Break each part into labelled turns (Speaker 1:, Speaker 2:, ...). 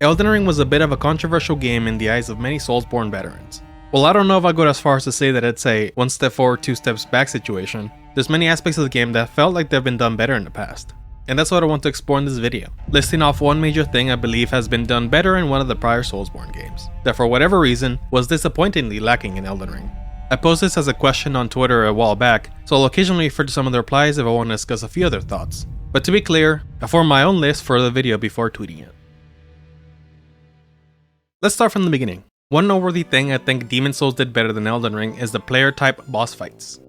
Speaker 1: Elden Ring was a bit of a controversial game in the eyes of many Soulsborne veterans. While I don't know if I'd go as far as to say that it's a one step forward, two steps back situation, there's many aspects of the game that felt like they've been done better in the past. And that's what I want to explore in this video, listing off one major thing I believe has been done better in one of the prior Soulsborne games, that for whatever reason was disappointingly lacking in Elden Ring. I posed this as a question on Twitter a while back, so I'll occasionally refer to some of the replies if I want to discuss a few other thoughts. But to be clear, I formed my own list for the video before tweeting it. Let's start from the beginning. One noteworthy thing I think Demon Souls did better than Elden Ring is the player type boss fights.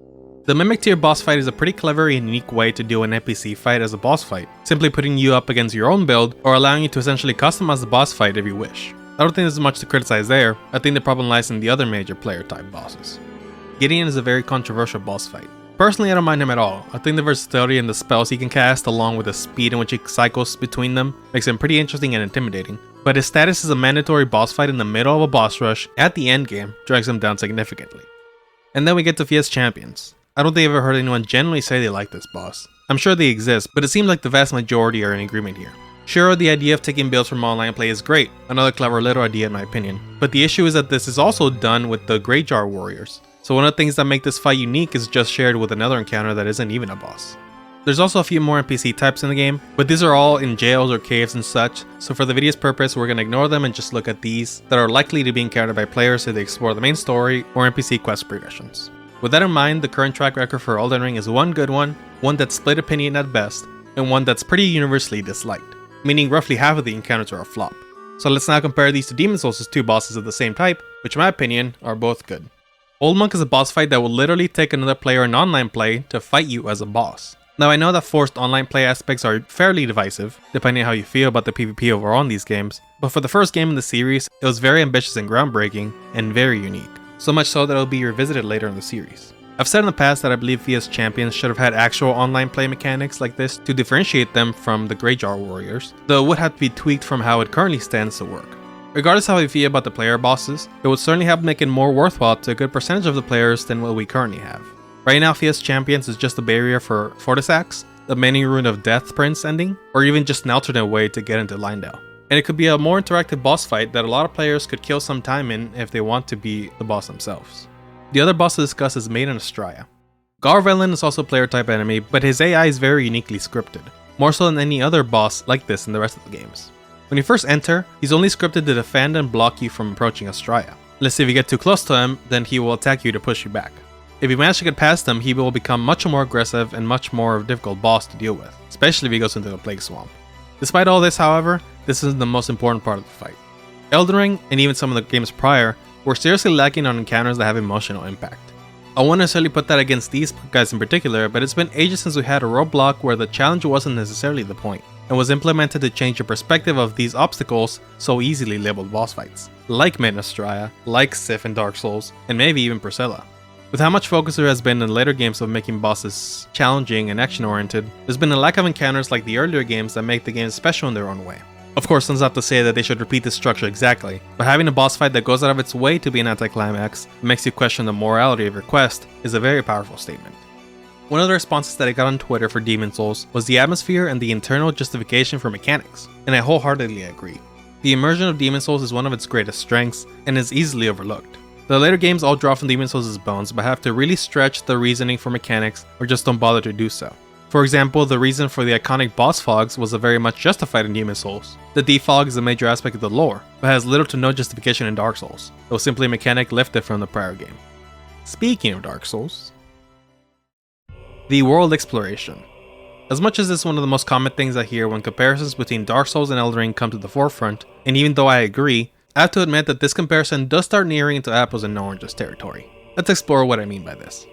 Speaker 1: The Mimic tier boss fight is a pretty clever and unique way to do an NPC fight as a boss fight, simply putting you up against your own build or allowing you to essentially customize the boss fight if you wish. I don't think there's much to criticize there. I think the problem lies in the other major player type bosses. Gideon is a very controversial boss fight. Personally, I don't mind him at all. I think the versatility and the spells he can cast, along with the speed in which he cycles between them, makes him pretty interesting and intimidating. But his status as a mandatory boss fight in the middle of a boss rush at the endgame drags him down significantly. And then we get to Fia's champions. I don't think I've ever heard anyone genuinely say they like this boss. I'm sure they exist, but it seems like the vast majority are in agreement here. Sure, the idea of taking builds from online play is great, another clever little idea in my opinion, but the issue is that this is also done with the Great Jar Warriors. So one of the things that make this fight unique is just shared with another encounter that isn't even a boss. There's also a few more NPC types in the game, but these are all in jails or caves and such, so for the video's purpose we're going to ignore them and just look at these that are likely to be encountered by players if they explore the main story or NPC quest progressions. With that in mind, the current track record for Elden Ring is one good one that's split opinion at best, and one that's pretty universally disliked, meaning roughly half of the encounters are a flop. So let's now compare these to Demon Souls' two bosses of the same type, which in my opinion are both good. Old Monk is a boss fight that will literally take another player in online play to fight you as a boss. Now I know that forced online play aspects are fairly divisive, depending on how you feel about the PvP overall in these games, but for the first game in the series, it was very ambitious and groundbreaking, and very unique. So much so that it will be revisited later in the series. I've said in the past that I believe Fia's champions should have had actual online play mechanics like this to differentiate them from the Great Jar Warriors, though it would have to be tweaked from how it currently stands to work. Regardless of how you feel about the player bosses, it would certainly help make it more worthwhile to a good percentage of the players than what we currently have. Right now, Fia's champions is just a barrier for Fortisax, the Many Rune of Death Prince ending, or even just an alternate way to get into Lindale. And it could be a more interactive boss fight that a lot of players could kill some time in if they want to be the boss themselves. The other boss to discuss is Maiden Astraea. Garvelin is also a player type enemy, but his AI is very uniquely scripted, more so than any other boss like this in the rest of the games. When you first enter, he's only scripted to defend and block you from approaching Astraea. Unless if you get too close to him, then he will attack you to push you back. If you manage to get past him, he will become much more aggressive and much more of a difficult boss to deal with, especially if he goes into a plague swamp. Despite all this, however, this isn't the most important part of the fight. Elden Ring, and even some of the games prior, were seriously lacking on encounters that have emotional impact. I won't necessarily put that against these guys in particular, but it's been ages since we had a roadblock where the challenge wasn't necessarily the point, and was implemented to change your perspective of these obstacles so easily labeled boss fights, like Maiden Astraea, like Sif in Dark Souls, and maybe even Priscilla. With how much focus there has been in later games of making bosses challenging and action-oriented, there's been a lack of encounters like the earlier games that make the game special in their own way. Of course, that's not to say that they should repeat this structure exactly, but having a boss fight that goes out of its way to be an anticlimax and makes you question the morality of your quest is a very powerful statement. One of the responses that I got on Twitter for Demon Souls was the atmosphere and the internal justification for mechanics, and I wholeheartedly agree. The immersion of Demon Souls is one of its greatest strengths and is easily overlooked. The later games all draw from Demon Souls' bones but have to really stretch the reasoning for mechanics or just don't bother to do so. For example, the reason for the iconic boss fogs was very much justified in Demon Souls. The defog is a major aspect of the lore, but has little to no justification in Dark Souls. It was simply a mechanic lifted from the prior game. Speaking of Dark Souls, the world exploration. As much as this is one of the most common things I hear when comparisons between Dark Souls and Elden Ring come to the forefront, and even though I agree, I have to admit that this comparison does start nearing into apples and oranges territory. Let's explore what I mean by this.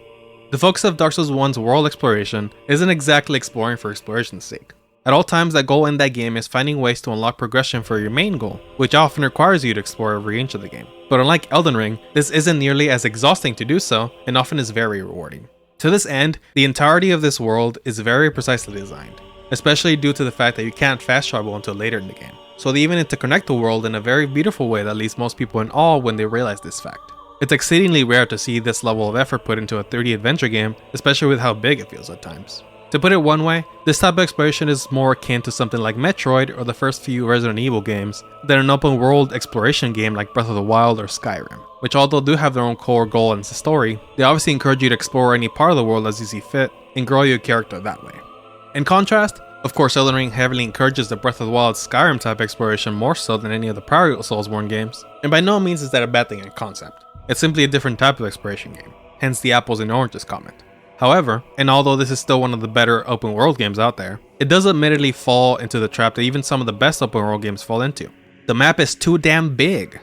Speaker 1: The focus of Dark Souls 1's world exploration isn't exactly exploring for exploration's sake. At all times, that goal in that game is finding ways to unlock progression for your main goal, which often requires you to explore every inch of the game. But unlike Elden Ring, this isn't nearly as exhausting to do so, and often is very rewarding. To this end, the entirety of this world is very precisely designed, especially due to the fact that you can't fast travel until later in the game. So they even interconnect the world in a very beautiful way that leaves most people in awe when they realize this fact. It's exceedingly rare to see this level of effort put into a 3D adventure game, especially with how big it feels at times. To put it one way, this type of exploration is more akin to something like Metroid or the first few Resident Evil games than an open world exploration game like Breath of the Wild or Skyrim, which although do have their own core goal and story, they obviously encourage you to explore any part of the world as you see fit and grow your character that way. In contrast, of course Elden Ring heavily encourages the Breath of the Wild Skyrim type exploration more so than any of the prior Soulsborne games, and by no means is that a bad thing in concept. It's simply a different type of exploration game, hence the apples and oranges comment. However, and although this is still one of the better open world games out there, it does admittedly fall into the trap that even some of the best open world games fall into. The map is too damn big.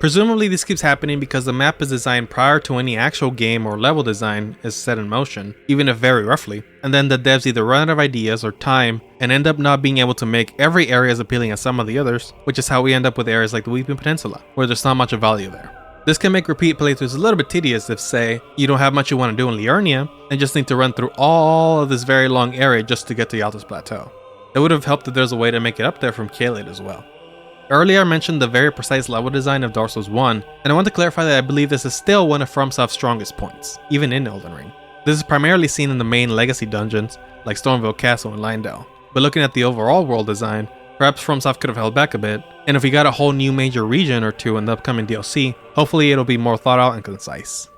Speaker 1: Presumably this keeps happening because the map is designed prior to any actual game or level design is set in motion, even if very roughly, and then the devs either run out of ideas or time and end up not being able to make every area as appealing as some of the others, which is how we end up with areas like the Weeping Peninsula, where there's not much of value there. This can make repeat playthroughs a little bit tedious if, say, you don't have much you want to do in Liurnia and just need to run through all of this very long area just to get to Yalta's Plateau. It would have helped if there's a way to make it up there from Caelid as well. Earlier I mentioned the very precise level design of Dark Souls 1, and I want to clarify that I believe this is still one of FromSoft's strongest points, even in Elden Ring. This is primarily seen in the main legacy dungeons, like Stormville Castle and Leyndell, but looking at the overall world design, perhaps FromSoft could have held back a bit, and if we got a whole new major region or two in the upcoming DLC, hopefully it'll be more thought out and concise.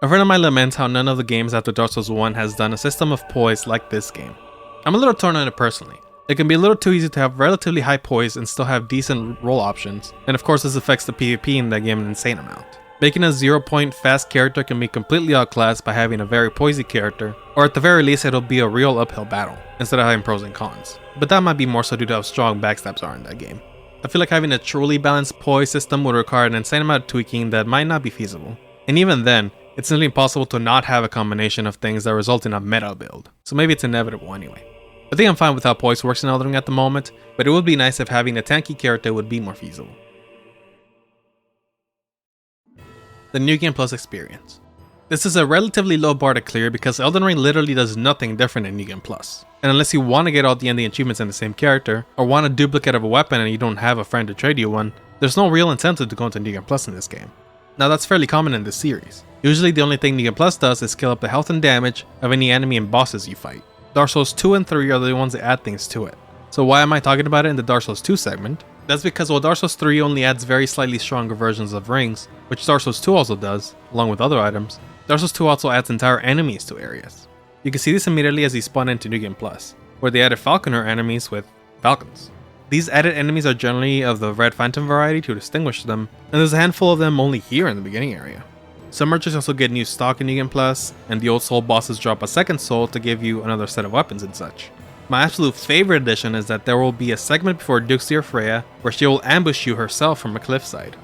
Speaker 1: A friend of mine laments how none of the games after Dark Souls 1 has done a system of poise like this game. I'm a little torn on it personally. It can be a little too easy to have relatively high poise and still have decent roll options, and of course this affects the PvP in that game an insane amount. Making a 0-point fast character can be completely outclassed by having a very poisey character, or at the very least it'll be a real uphill battle, instead of having pros and cons. But that might be more so due to how strong backstabs are in that game. I feel like having a truly balanced poise system would require an insane amount of tweaking that might not be feasible. And even then, it's simply impossible to not have a combination of things that result in a meta build, so maybe it's inevitable anyway. I think I'm fine with how poise works in Elden Ring at the moment, but it would be nice if having a tanky character would be more feasible. The New Game Plus experience. This is a relatively low bar to clear because Elden Ring literally does nothing different in New Game Plus. And unless you want to get all the ending achievements in the same character, or want a duplicate of a weapon and you don't have a friend to trade you one, there's no real incentive to go into New Game Plus in this game. Now that's fairly common in this series. Usually the only thing New Game Plus does is scale up the health and damage of any enemy and bosses you fight. Dark Souls 2 and 3 are the ones that add things to it. So why am I talking about it in the Dark Souls 2 segment? That's because while Dark Souls 3 only adds very slightly stronger versions of rings, which Dark Souls 2 also does, along with other items, Dark Souls 2 also adds entire enemies to areas. You can see this immediately as you spawn into New Game Plus, where they added Falconer enemies with falcons. These added enemies are generally of the Red Phantom variety to distinguish them, and there's a handful of them only here in the beginning area. Some merchants also get new stock in New Game Plus, and the old soul bosses drop a second soul to give you another set of weapons and such. My absolute favorite addition is that there will be a segment before Duxia Freya where she will ambush you herself from a cliffside.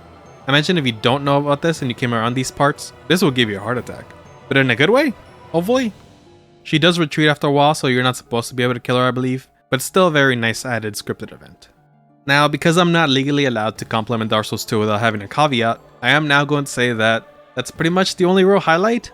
Speaker 1: I mentioned if you don't know about this and you came around these parts, this will give you a heart attack. But in a good way, hopefully. She does retreat after a while, so you're not supposed to be able to kill her, I believe, but still a very nice added scripted event. Now, because I'm not legally allowed to compliment Dark Souls 2 without having a caveat, I am now going to say that that's pretty much the only real highlight.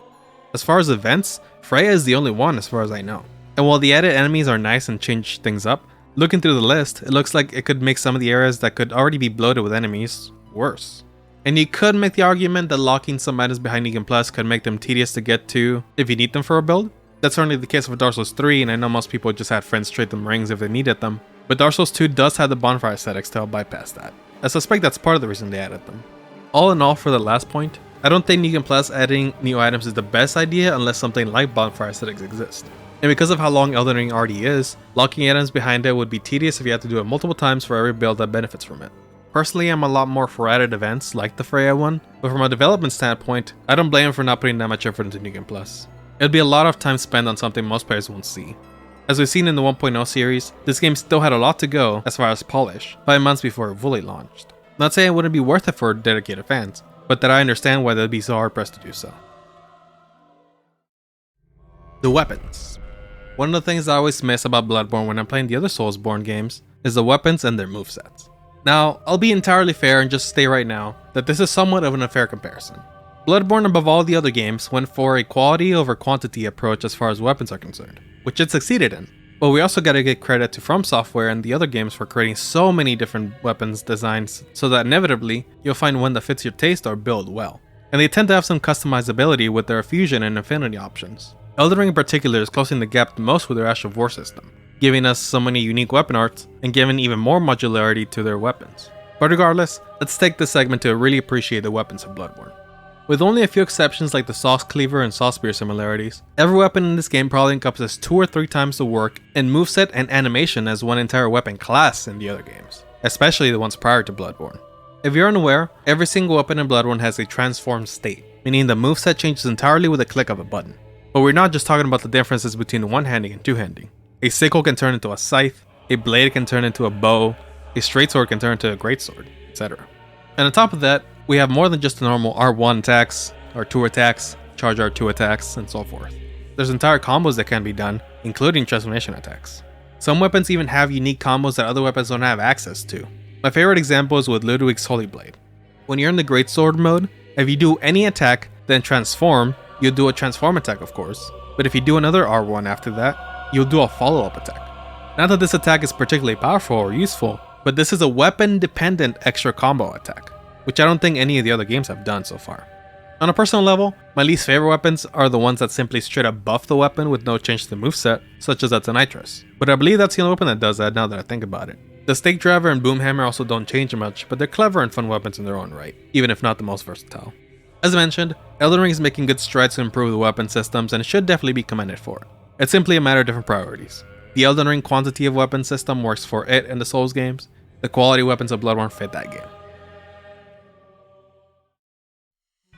Speaker 1: As far as events, Freya is the only one as far as I know. And while the added enemies are nice and change things up, looking through the list, it looks like it could make some of the areas that could already be bloated with enemies worse. And you could make the argument that locking some items behind New Game Plus could make them tedious to get to if you need them for a build. That's certainly the case with Dark Souls 3, and I know most people just had friends trade them rings if they needed them. But Dark Souls 2 does have the bonfire aesthetics to help bypass that. I suspect that's part of the reason they added them. All in all, for the last point, I don't think New Game Plus adding new items is the best idea unless something like bonfire aesthetics exists. And because of how long Elden Ring already is, locking items behind it would be tedious if you had to do it multiple times for every build that benefits from it. Personally, I'm a lot more for added events like the Freya one, but from a development standpoint, I don't blame him for not putting that much effort into New Game Plus. It'd be a lot of time spent on something most players won't see. As we've seen in the 1.0 series, this game still had a lot to go as far as polish, 5 months before it fully launched. Not saying it wouldn't be worth it for dedicated fans, but that I understand why they'd be so hard pressed to do so. The weapons. One of the things I always miss about Bloodborne when I'm playing the other Soulsborne games is the weapons and their movesets. Now, I'll be entirely fair and just say right now that this is somewhat of an unfair comparison. Bloodborne, above all the other games, went for a quality over quantity approach as far as weapons are concerned, which it succeeded in. But we also gotta give credit to Fromsoftware and the other games for creating so many different weapons designs so that inevitably you'll find one that fits your taste or build well. And they tend to have some customizability with their fusion and affinity options. Elden Ring in particular is closing the gap the most with their Ash of War system, giving us so many unique weapon arts and giving even more modularity to their weapons. But regardless, let's take this segment to really appreciate the weapons of Bloodborne. With only a few exceptions like the Saw Cleaver and Saw Spear similarities, every weapon in this game probably encompasses 2 or 3 times the work in moveset and animation as one entire weapon class in the other games, especially the ones prior to Bloodborne. If you're unaware, every single weapon in Bloodborne has a transformed state, meaning the moveset changes entirely with a click of a button. But we're not just talking about the differences between one-handing and two-handing. A sickle can turn into a scythe, a blade can turn into a bow, a straight sword can turn into a greatsword, etc. And on top of that, we have more than just the normal R1 attacks, R2 attacks, charge R2 attacks, and so forth. There's entire combos that can be done, including transformation attacks. Some weapons even have unique combos that other weapons don't have access to. My favorite example is with Ludwig's Holy Blade. When you're in the greatsword mode, if you do any attack, then transform, you'll do a transform attack of course, but if you do another R1 after that, you'll do a follow-up attack. Not that this attack is particularly powerful or useful, but this is a weapon-dependent extra combo attack, which I don't think any of the other games have done so far. On a personal level, my least favorite weapons are the ones that simply straight up buff the weapon with no change to the moveset, such as the Nitrous. But I believe that's the only weapon that does that now that I think about it. The Stake Driver and Boom Hammer also don't change much, but they're clever and fun weapons in their own right, even if not the most versatile. As mentioned, Elden Ring is making good strides to improve the weapon systems and it should definitely be commended for it. It's simply a matter of different priorities. The Elden Ring quantity of weapon system works for it and the Souls games. The quality weapons of Bloodborne fit that game.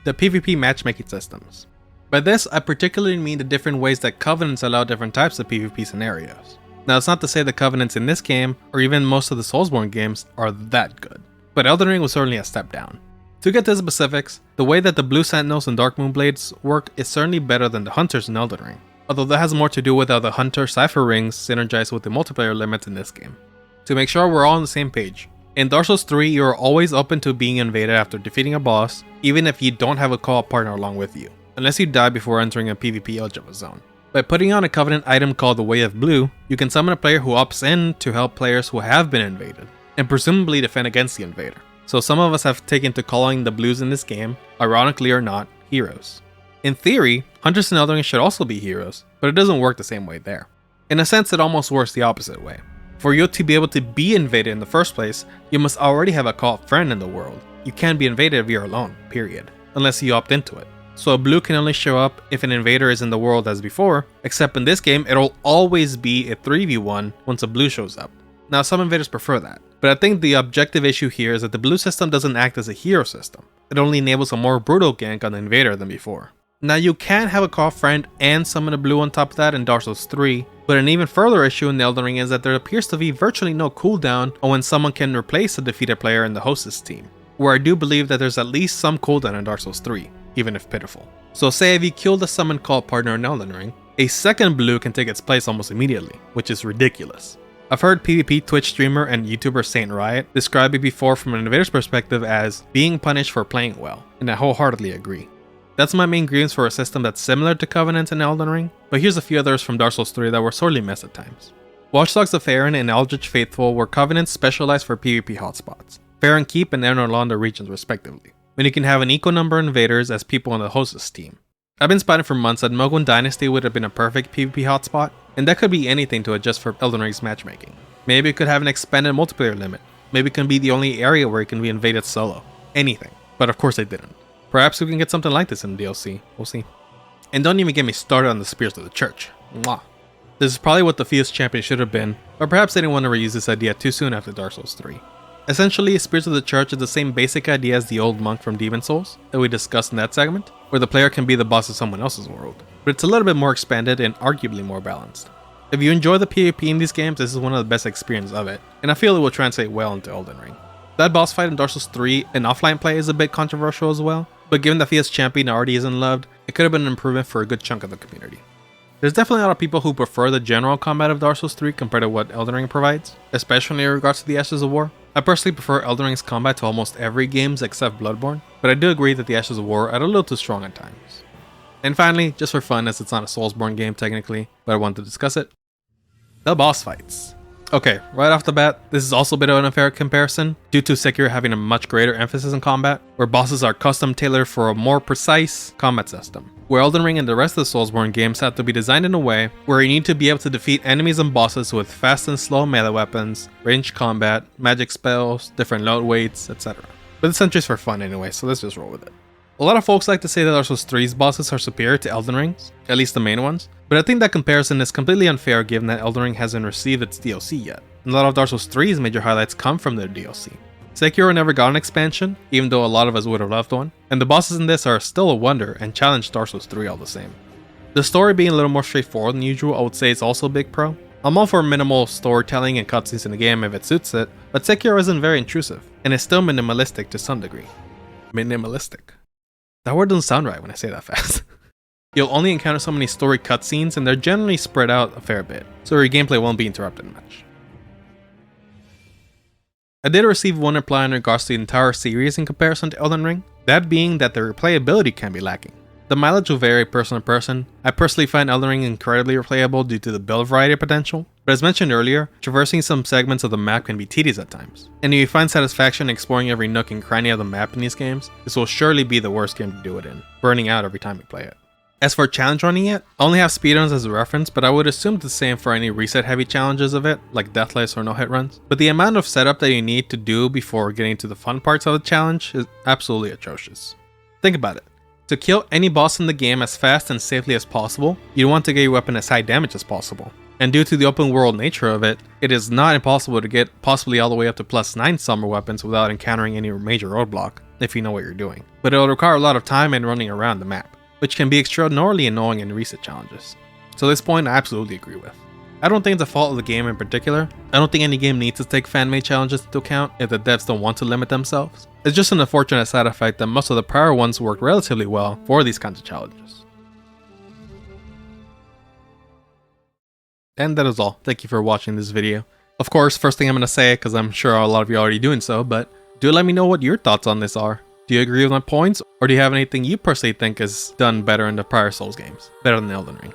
Speaker 1: The PvP matchmaking systems. By this, I particularly mean the different ways that Covenants allow different types of PvP scenarios. Now, it's not to say the Covenants in this game, or even most of the Soulsborne games, are that good, but Elden Ring was certainly a step down. To get to the specifics, the way that the Blue Sentinels and Dark Moonblades work is certainly better than the Hunters in Elden Ring, although that has more to do with how the Hunter Cypher Rings synergize with the multiplayer limits in this game. To make sure we're all on the same page, in Dark Souls 3, you are always open to being invaded after defeating a boss, even if you don't have a co-op partner along with you, unless you die before entering a PvP eligible zone. By putting on a Covenant item called the Way of Blue, you can summon a player who opts in to help players who have been invaded, and presumably defend against the invader. So some of us have taken to calling the blues in this game, ironically or not, heroes. In theory, Hunters in Elden Ring should also be heroes, but it doesn't work the same way there. In a sense, it almost works the opposite way. For you to be able to be invaded in the first place, you must already have a co-op friend in the world. You can't be invaded if you're alone, period, unless you opt into it. So a blue can only show up if an invader is in the world as before, except in this game, it'll always be a 3v1 once a blue shows up. Now, some invaders prefer that, but I think the objective issue here is that the blue system doesn't act as a hero system. It only enables a more brutal gank on the invader than before. Now, you can have a co-op friend and summon a blue on top of that in Dark Souls 3, but an even further issue in Elden Ring is that there appears to be virtually no cooldown on when someone can replace a defeated player in the hostess team, where I do believe that there's at least some cooldown in Dark Souls 3, even if pitiful. So say if you kill the summoned co-op partner in Elden Ring, a second blue can take its place almost immediately, which is ridiculous. I've heard PvP Twitch streamer and YouTuber Saint Riot describe it before from an invader's perspective as being punished for playing well, and I wholeheartedly agree. That's my main grievance for a system that's similar to Covenant and Elden Ring, but here's a few others from Dark Souls 3 that were sorely missed at times. Watchdogs of Faerun and Eldritch Faithful were Covenants specialized for PvP hotspots, Faerun Keep and Emerald Landa regions respectively, when you can have an equal number of invaders as people on the hostess team. I've been spotting for months that Mogun Dynasty would have been a perfect PvP hotspot, and that could be anything to adjust for Elden Ring's matchmaking. Maybe it could have an expanded multiplayer limit, maybe it can be the only area where it can be invaded solo, anything, but of course they didn't. Perhaps we can get something like this in DLC, we'll see. And don't even get me started on the Spears of the Church. Mwah. This is probably what the Fields Champion should have been, but perhaps they didn't want to reuse this idea too soon after Dark Souls 3. Essentially, Spears of the Church is the same basic idea as the old monk from Demon Souls that we discussed in that segment, where the player can be the boss of someone else's world, but it's a little bit more expanded and arguably more balanced. If you enjoy the PvP in these games, this is one of the best experiences of it, and I feel it will translate well into Elden Ring. That boss fight in Dark Souls 3 and offline play is a bit controversial as well, but given that Fields Champion already isn't loved, it could have been an improvement for a good chunk of the community. There's definitely a lot of people who prefer the general combat of Dark Souls 3 compared to what Elden Ring provides, especially in regards to the Ashes of War. I personally prefer Elden Ring's combat to almost every games except Bloodborne, but I do agree that the Ashes of War are a little too strong at times. And finally, just for fun as it's not a Soulsborne game technically, but I wanted to discuss it, the boss fights. Okay, right off the bat, this is also a bit of an unfair comparison, due to Sekiro having a much greater emphasis on combat, where bosses are custom tailored for a more precise combat system. where Elden Ring and the rest of the Soulsborne games have to be designed in a way where you need to be able to defeat enemies and bosses with fast and slow melee weapons, ranged combat, magic spells, different load weights, etc. But it's entries for fun anyway, so let's just roll with it. A lot of folks like to say that Dark Souls 3's bosses are superior to Elden Ring's, at least the main ones, but I think that comparison is completely unfair given that Elden Ring hasn't received its DLC yet. And a lot of Dark Souls 3's major highlights come from their DLC. Sekiro never got an expansion, even though a lot of us would have loved one, and the bosses in this are still a wonder and challenge Dark Souls 3 all the same. The story being a little more straightforward than usual, I would say it's also a big pro. I'm all for minimal storytelling and cutscenes in the game if it suits it, but Sekiro isn't very intrusive, and is still minimalistic to some degree. Minimalistic. That word doesn't sound right when I say that fast. You'll only encounter so many story cutscenes, and they're generally spread out a fair bit, so your gameplay won't be interrupted much. I did receive one reply in regards to the entire series in comparison to Elden Ring, that being that the replayability can be lacking. The mileage will vary person to person. I personally find Elden Ring incredibly replayable due to the build variety potential, but as mentioned earlier, traversing some segments of the map can be tedious at times. And if you find satisfaction exploring every nook and cranny of the map in these games, this will surely be the worst game to do it in, burning out every time you play it. As for challenge running it, I only have speedruns as a reference, but I would assume the same for any reset heavy challenges of it, like deathless or no hit runs. But the amount of setup that you need to do before getting to the fun parts of the challenge is absolutely atrocious. Think about it. To kill any boss in the game as fast and safely as possible, you want to get your weapon as high damage as possible. And due to the open world nature of it, it is not impossible to get possibly all the way up to +9 summer weapons without encountering any major roadblock, if you know what you're doing. But it will require a lot of time and running around the map, which can be extraordinarily annoying in reset challenges. So this point I absolutely agree with. I don't think it's a fault of the game in particular. I don't think any game needs to take fan-made challenges into account if the devs don't want to limit themselves. It's just an unfortunate side effect that most of the prior ones worked relatively well for these kinds of challenges. And that is all. Thank you for watching this video. Of course, first thing I'm going to say, because I'm sure a lot of you are already doing so, but do let me know what your thoughts on this are. Do you agree with my points, or do you have anything you personally think is done better in the prior Souls games, better than Elden Ring?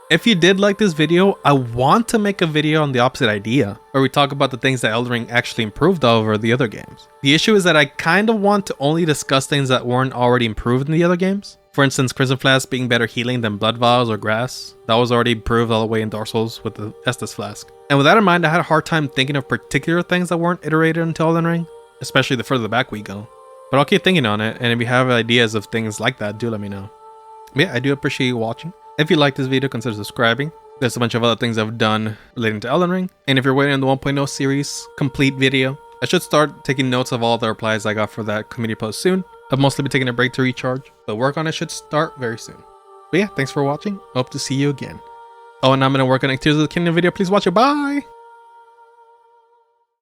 Speaker 1: If you did like this video, I want to make a video on the opposite idea, where we talk about the things that Elden Ring actually improved over the other games. The issue is that I kind of want to only discuss things that weren't already improved in the other games. For instance, Crimson Flask being better healing than Blood Vials or Grass. That was already improved all the way in Dark Souls with the Estus Flask. And with that in mind, I had a hard time thinking of particular things that weren't iterated into Elden Ring, especially the further back we go. But I'll keep thinking on it, and if you have ideas of things like that, do let me know. But yeah, I do appreciate you watching. If you like this video, consider subscribing. There's a bunch of other things I've done relating to Elden Ring. And if you're waiting on the 1.0 series complete video, I should start taking notes of all the replies I got for that community post soon. I've mostly been taking a break to recharge, but work on it should start very soon. But yeah, thanks for watching. Hope to see you again. Oh, and I'm going to work on a Tears of the Kingdom video. Please watch it. Bye!